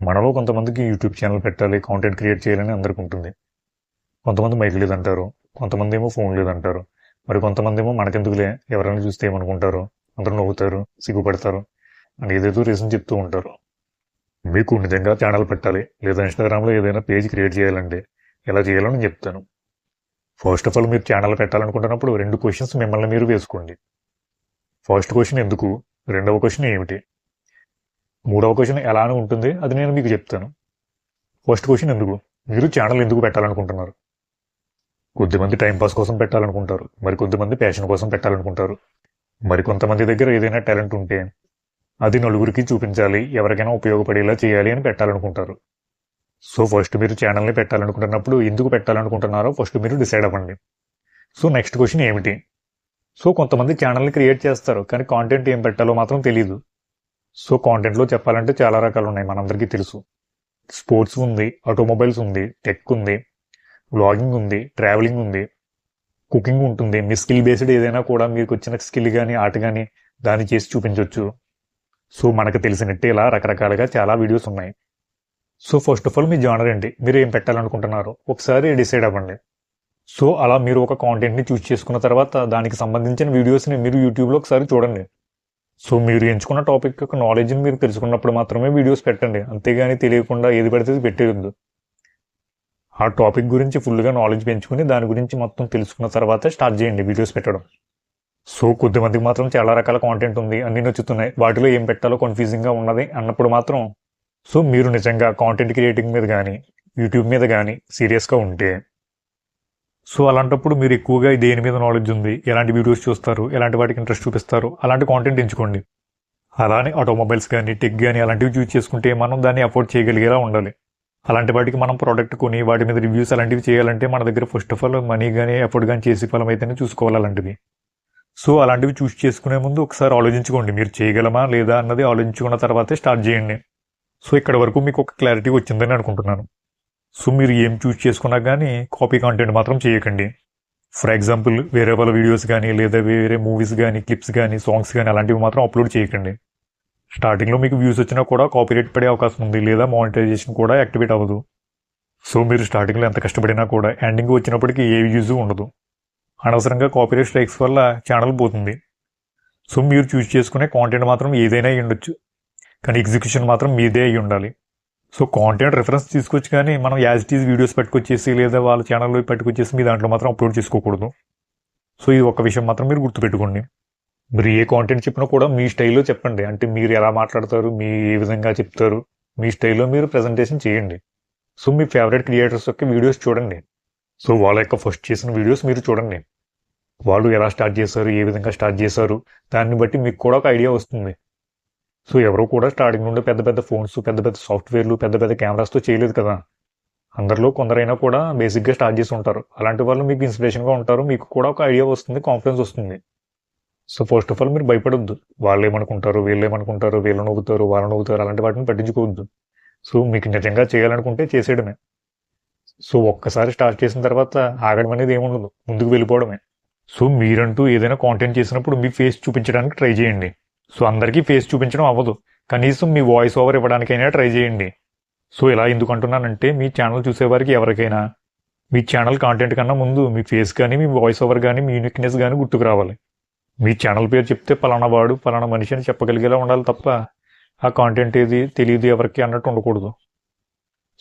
మనలో కొంతమందికి YouTube channel పెట్టాలి, కాంటెంట్ క్రియేట్ చేయాలని అందరికి ఉంటుంది. కొంతమంది మైక్ లేదంటారు, కొంతమంది ఏమో ఫోన్ లేదంటారు, మరి కొంతమంది ఏమో మనకెందుకులే, ఎవరైనా చూస్తే ఏమనుకుంటారు, అందరూ నవ్వుతారు, సిగ్గుపడతారు అని ఏదేదో రీజన్ చెప్తూ ఉంటారు. మీకు నిజంగా ఛానల్ పెట్టాలి లేదా ఇన్స్టాగ్రామ్లో ఏదైనా పేజ్ క్రియేట్ చేయాలంటే ఎలా చేయాలో నేను చెప్తాను. ఫస్ట్ ఆఫ్ ఆల్ మీరు ఛానల్ పెట్టాలనుకుంటున్నప్పుడు 2 క్వశ్చన్స్ మిమ్మల్ని మీరు వేసుకోండి. ఫస్ట్ క్వశ్చన్ ఎందుకు, రెండవ క్వశ్చన్ ఏమిటి, మూడవ క్వశ్చన్ ఎలా అని ఉంటుంది, అది నేను మీకు చెప్తాను. ఫస్ట్ క్వశ్చన్ ఎందుకు, మీరు ఛానల్ ఎందుకు పెట్టాలనుకుంటున్నారు? కొద్దిమంది టైంపాస్ కోసం పెట్టాలనుకుంటారు, మరి కొద్దిమంది ప్యాషన్ కోసం పెట్టాలనుకుంటారు, మరి కొంతమంది దగ్గర ఏదైనా టాలెంట్ ఉంటే అది నలుగురికి చూపించాలి, ఎవరికైనా ఉపయోగపడేలా చేయాలి అని పెట్టాలనుకుంటారు. సో ఫస్ట్ మీరు ఛానల్ని పెట్టాలనుకుంటున్నప్పుడు ఎందుకు పెట్టాలనుకుంటున్నారో ఫస్ట్ మీరు డిసైడ్ అవ్వండి. సో నెక్స్ట్ క్వశ్చన్ ఏమిటి. సో కొంతమంది ఛానల్ని క్రియేట్ చేస్తారు, కానీ కాంటెంట్ ఏం పెట్టాలో మాత్రం తెలియదు. సో కాంటెంట్లో చెప్పాలంటే చాలా రకాలు ఉన్నాయి, మనందరికీ తెలుసు. స్పోర్ట్స్ ఉంది, ఆటోమొబైల్స్ ఉంది, టెక్ ఉంది, వ్లాగింగ్ ఉంది, ట్రావెలింగ్ ఉంది, కుకింగ్ ఉంటుంది. మీ స్కిల్ బేస్డ్ ఏదైనా కూడా మీకు వచ్చిన స్కిల్ కానీ ఆర్ట్ కానీ దాన్ని చేసి చూపించవచ్చు. సో మనకు తెలిసినట్టే ఇలా రకరకాలుగా చాలా వీడియోస్ ఉన్నాయి. So first of all me genre ఏంటి, మీరు ఏం పెట్టాలనుకుంటున్నారో ఒకసారి డిసైడ్ అవ్వండి. సో అలా మీరు ఒక కాంటెంట్ని చూస్ చేసుకున్న తర్వాత దానికి సంబంధించిన వీడియోస్ని మీరు యూట్యూబ్లో ఒకసారి చూడండి. సో మీరు ఎంచుకున్న టాపిక్ యొక్క నాలెడ్జ్ని మీరు తెలుసుకున్నప్పుడు మాత్రమే వీడియోస్ పెట్టండి, అంతేగాని తెలియకుండా ఏది పడితే పెట్టేయద్దు. ఆ టాపిక్ గురించి ఫుల్గా నాలెడ్జ్ పెంచుకుని దాని గురించి మొత్తం తెలుసుకున్న తర్వాత స్టార్ట్ చేయండి వీడియోస్ పెట్టడం. సో కొద్దిమందికి మాత్రం చాలా రకాల కాంటెంట్ ఉంది, అన్నీ నచ్చుతున్నాయి, వాటిలో ఏం పెట్టాలో కన్ఫ్యూజింగ్గా ఉన్నది అన్నప్పుడు మాత్రం సో మీరు నిజంగా కాంటెంట్ క్రియేటింగ్ మీద కానీ యూట్యూబ్ మీద కానీ సీరియస్గా ఉంటే సో అలాంటప్పుడు మీరు ఎక్కువగా దేని మీద నాలెడ్జ్ ఉంది, ఎలాంటి వీడియోస్ చూస్తారు, ఎలాంటి వాటికి ఇంట్రెస్ట్ చూపిస్తారు, అలాంటి కాంటెంట్ ఎంచుకోండి. అలానే ఆటోమొబైల్స్ కానీ టెక్ కానీ అలాంటివి చూస్ చేసుకుంటే మనం దాన్ని అఫోర్డ్ చేయగలిగేలా ఉండాలి. అలాంటి వాటికి మనం ప్రోడక్ట్ కొని వాటి మీద రివ్యూస్ అలాంటివి చేయాలంటే మన దగ్గర ఫస్ట్ ఆఫ్ ఆల్ మనీ కానీ ఎఫర్ట్ కానీ చేసే ఫలం అయితేనే చూసుకోవాలి అలాంటివి. సో అలాంటివి చూస్ చేసుకునే ముందు ఒకసారి ఆలోచించుకోండి, మీరు చేయగలమా లేదా అన్నది ఆలోచించుకున్న తర్వాతే స్టార్ట్ చేయండి. సో ఇక్కడ వరకు మీకు ఒక క్లారిటీ వచ్చిందని అనుకుంటున్నాను. సో మీరు ఏం చూస్ చేసుకున్నా కానీ కాపీ కాంటెంట్ మాత్రం చేయకండి. ఫర్ ఎగ్జాంపుల్ వేరే వాళ్ళ వీడియోస్ కానీ లేదా వేరే మూవీస్ కానీ క్లిప్స్ కానీ సాంగ్స్ కానీ అలాంటివి మాత్రం అప్లోడ్ చేయకండి. స్టార్టింగ్లో మీకు వ్యూస్ వచ్చినా కూడా కాపీరైట్ పడే అవకాశం ఉంది, లేదా మానిటైజేషన్ కూడా యాక్టివేట్ అవ్వదు. సో మీరు స్టార్టింగ్లో ఎంత కష్టపడినా కూడా ఎండింగ్ వచ్చినప్పటికీ ఏ వ్యూస్ ఉండదు. అనవసరంగా కాపీరైట్ స్ట్రైక్స్ వల్ల ఛానల్ పోతుంది. సో మీరు చూస్ చేసుకునే కాంటెంట్ మాత్రం ఏదైనా అయ్యి ఉండొచ్చు, కానీ ఎగ్జిక్యూషన్ మాత్రం మీదే అయ్యి ఉండాలి. సో కాంటెంట్ రిఫరెన్స్ తీసుకొచ్చి కానీ మనం యాజ్ ఇట్ ఈజ్ వీడియోస్ పట్టుకొచ్చేసి లేదా వాళ్ళ ఛానల్లో పట్టుకొచ్చేసి మీ దాంట్లో మాత్రం అప్లోడ్ చేసుకోకూడదు. సో ఈ ఒక్క విషయం మాత్రం మీరు గుర్తుపెట్టుకోండి. మీరు ఏ కాంటెంట్ చెప్పినా కూడా మీ స్టైల్లో చెప్పండి, అంటే మీరు ఎలా మాట్లాడతారు, మీ ఏ విధంగా చెప్తారు, మీ స్టైల్లో మీరు ప్రజెంటేషన్ చేయండి. సో మీ ఫేవరెట్ క్రియేటర్స్ యొక్క వీడియోస్ చూడండి. సో వాళ్ళ యొక్క ఫస్ట్ చేసిన వీడియోస్ మీరు చూడండి, వాళ్ళు ఎలా స్టార్ట్ చేశారు, ఏ విధంగా స్టార్ట్ చేశారు, దాన్ని బట్టి మీకు కూడా ఒక ఐడియా వస్తుంది. సో ఎవరో కూడా స్టార్టింగ్ నుండి పెద్ద పెద్ద ఫోన్స్, పెద్ద పెద్ద సాఫ్ట్వేర్లు, పెద్ద పెద్ద కెమెరాస్తో చేయలేదు కదా. అందరిలో కొందరైనా కూడా బేసిక్గా స్టార్ట్ చేసి ఉంటారు. అలాంటి వాళ్ళు మీకు ఇన్స్పిరేషన్గా ఉంటారు, మీకు కూడా ఒక ఐడియా వస్తుంది, కాన్ఫిడెన్స్ వస్తుంది. సో ఫస్ట్ ఆఫ్ ఆల్ మీరు భయపడొద్దు, వాళ్ళు ఏమనుకుంటారు, వీళ్ళు ఏమనుకుంటారు, వీళ్ళు నవ్వుతారు, వాళ్ళు నవ్వుతారు, అలాంటి వాటిని పట్టించుకోవద్దు. సో మీకు నిజంగా చేయాలనుకుంటే చేసేయడమే. సో ఒక్కసారి స్టార్ట్ చేసిన తర్వాత ఆగడం అనేది ఏముండదు, ముందుకు వెళ్ళిపోవడమే. సో మీరంటూ ఏదైనా కాంటెంట్ చేసినప్పుడు మీ ఫేస్ చూపించడానికి ట్రై చేయండి. సో అందరికీ ఫేస్ చూపించడం అవ్వదు, కనీసం మీ వాయిస్ ఓవర్ ఇవ్వడానికైనా ట్రై చేయండి. సో ఇలా ఎందుకు అంటున్నానంటే మీ ఛానల్ చూసేవారికి ఎవరికైనా మీ ఛానల్ కాంటెంట్ కన్నా ముందు మీ ఫేస్ కానీ మీ వాయిస్ ఓవర్ కానీ మీ యూనిక్నెస్ కానీ గుర్తుకు రావాలి. మీ ఛానల్ పేరు చెప్తే పలానా వాడు పలానా మనిషి అని చెప్పగలిగేలా ఉండాలి తప్ప ఆ కాంటెంట్ ఏది తెలియదు ఎవరికి అన్నట్టు ఉండకూడదు.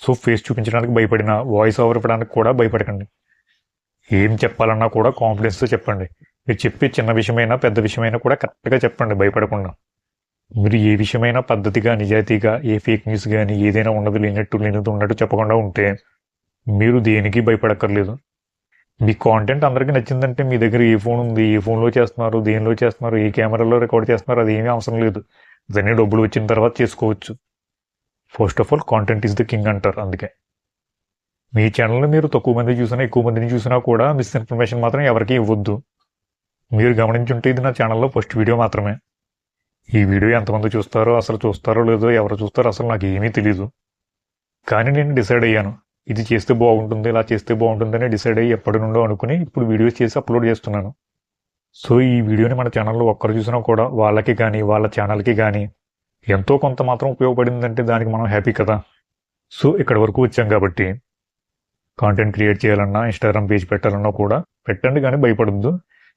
సో ఫేస్ చూపించడానికి భయపడినా వాయిస్ ఓవర్ ఇవ్వడానికి కూడా భయపడకండి. ఏం చెప్పాలన్నా కూడా కాన్ఫిడెన్స్తో చెప్పండి. మీరు చెప్పే చిన్న విషయమైనా పెద్ద విషయమైనా కూడా కరెక్ట్గా చెప్పండి, భయపడకుండా. మీరు ఏ విషయమైనా పద్ధతిగా నిజాయితీగా, ఏ ఫేక్ న్యూస్ కానీ ఏదైనా ఉన్నది లేనట్టు లేనిది ఉన్నట్టు చెప్పకుండా ఉంటే మీరు దేనికి భయపడక్కర్లేదు. మీ కాంటెంట్ అందరికీ నచ్చిందంటే మీ దగ్గర ఏ ఫోన్ ఉంది, ఏ ఫోన్లో చేస్తున్నారు, దేనిలో చేస్తున్నారు, ఏ కెమెరాలో రికార్డ్ చేస్తున్నారు, అది ఏమీ అవసరం లేదు. దాన్ని డబ్బులు వచ్చిన తర్వాత చేసుకోవచ్చు. First of all content is the king అంటారు. అందుకే మీ ఛానల్ని మీరు తక్కువ మంది చూసినా ఎక్కువ మందిని చూసినా కూడా మిస్ఇన్ఫర్మేషన్ మాత్రం ఎవరికి ఇవ్వద్దు. మీరు గమనించుంటే ఇది నా ఛానల్లో ఫస్ట్ వీడియో మాత్రమే. ఈ వీడియో ఎంతమంది చూస్తారో, అసలు చూస్తారో లేదో, ఎవరు చూస్తారో అసలు నాకు ఏమీ తెలీదు. కానీ నేను డిసైడ్ అయ్యాను, ఇది చేస్తే బాగుంటుంది, ఇలా చేస్తే బాగుంటుందని డిసైడ్ అయ్యి ఎప్పటి నుండో అనుకుని ఇప్పుడు వీడియోస్ చేసి అప్లోడ్ చేస్తున్నాను. సో ఈ వీడియోని మన ఛానల్లో ఒక్కరు చూసినా కూడా వాళ్ళకి కానీ వాళ్ళ ఛానల్కి కానీ ఎంతో కొంత మాత్రం ఉపయోగపడిందంటే దానికి మనం హ్యాపీ కదా. సో ఇక్కడ వరకు వచ్చాం కాబట్టి కాంటెంట్ క్రియేట్ చేయాలన్నా, ఇన్స్టాగ్రామ్ పేజ్ పెట్టాలన్నా కూడా పెట్టండి, కానీ భయపడద్దు.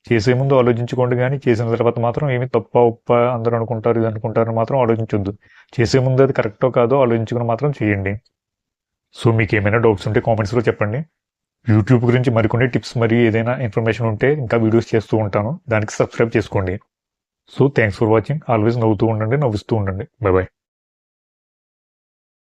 చేసే ముందు ఆలోచించుకోండి, కానీ చేసిన తర్వాత మాత్రం ఏమి తప్ప ఉప్ప అందరూ అనుకుంటారు ఇది అనుకుంటారని మాత్రం ఆలోచించొద్దు. చేసే ముందు అది కరెక్టో కాదో ఆలోచించుకుని మాత్రం చేయండి. సో మీకు ఏమైనా డౌట్స్ ఉంటే కామెంట్స్లో చెప్పండి. యూట్యూబ్ గురించి మరికొన్ని టిప్స్ మరియు ఏదైనా ఇన్ఫర్మేషన్ ఉంటే ఇంకా వీడియోస్ చేస్తూ ఉంటాను, దానికి సబ్స్క్రైబ్ చేసుకోండి. So thanks for watching. Always నవ్వుతూ ఉండండి, నవ్విస్తూ ఉండండి. Bye bye.